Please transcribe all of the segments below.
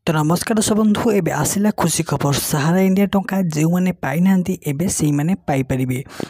तो नमस्कार दर्शक बंधु एबे आसिला खुशी खबर सहारा इंडिया टंका जो मैंने पाई ना एबे से मैंने पाइपर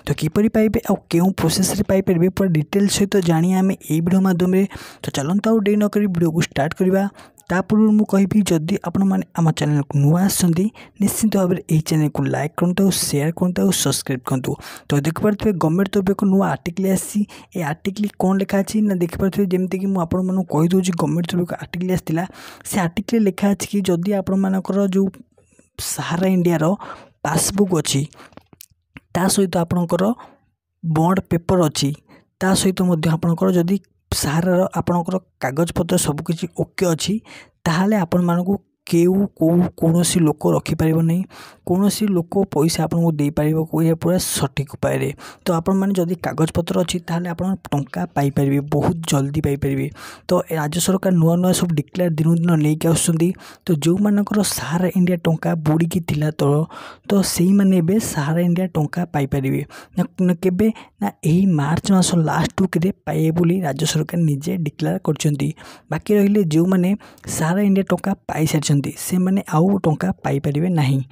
तो किपरि पाइबे आ क्यों प्रोसेस रे पाइपर पूरा डिटेल सहित जानिए आम ए वीडियो माध्यम तो चलते आउ डे नक वीडियो को स्टार्ट करवा ता पूर्व मुझे कहबी जदि आपण मैंने आम चैनल को नुआ आसछंती निश्चित भाव में यही चैनल को लाइक करते शेयर करते और सब्सक्राइब करते तो देखिपे गवर्नमेंट तरफ एक नुआ आर्टिकल आसी ए आर्टिकल कौन लिखाई ना देखिपे जमीक कि मुझे कहीदे गवर्नमेंट तरफ एक आर्टिकल आसाला से आर्टिकल लिखाई कि जदि आपण मानकर जो सहारा इंडिया पासबुक अच्छी ता सहित आपणकर बॉन्ड पेपर अच्छी ता सहित आपणकर जदि सहारा आपणकर कागज पत्र सबकि ओके अच्छी ताहले आपण मानकु केउ कौन लोक रखिपर नहीं कौन लोक पैसा आपको दे पार ये पूरा सठिक उपाय तो आपण मैंने जदि कागज पत्र अच्छी ताहले आपण टंका पाइपर बहुत जल्दी पाइपर तो राज्य सरकार नुआ नुआ सब डिक्लेयर दिन दिन नहीं आसुँच तो जो मानकर सहारा इंडिया टंका बुड़ीकी थिला तो से मैंने सहारा इंडिया टंका पाइपर केबे ना यही मार्च मास लास्ट वीक पाए बोली राज्य सरकार निजे डिक्लेयर कर बाकी रहिले जो मैंने सहारा इंडिया टंका पाई सारी से माने आउ टंका पाई परिवे नहीं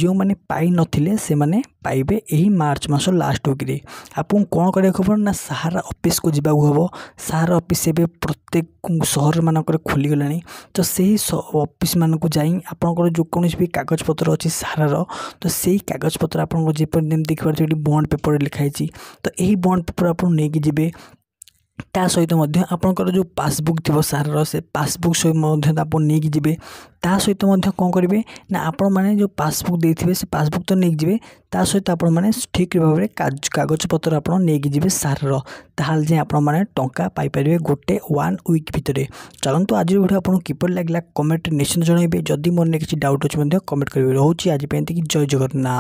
जो मैंने पाई नथिले से माने पाइबे यही मार्च मास लास्ट वीक रे आपन कौन करिया खबर ना सहारा ऑफिस को जीवा हम सहारा ऑफिस एबे प्रत्येक शहर मानक खोली गलानी तो सही ऑफिस मानक जाई आपनकर जो कौन भी कागज पत्र अच्छी सहारा तो सही कागज पत्र आपन देखिए बॉन्ड पेपर लिखाई तो यही बॉन्ड पेपर आप नहीं जीवे ता सहित आपणकर जो पासबुक थी सहारा से पासबुक सहित आप नहीं जीवे ता सहित कौन करेंगे ना आपण मैंने जो पासबुक देते से पासबुक तो नहीं जीवे ता सहित आपण मैंने ठीक भाव में कागज पत्र आप नहीं जीवे सहारा ताल जाए आपण मैंने टंका पाइपर गोटे 1 वीक भितर चलते आज वीडियो आपको किपर लगे कमेंट निश्चित जनइबे जदि मोर किसी डाउट अच्छे कमेंट करेंगे रोचे आज जय जगन्नाथ।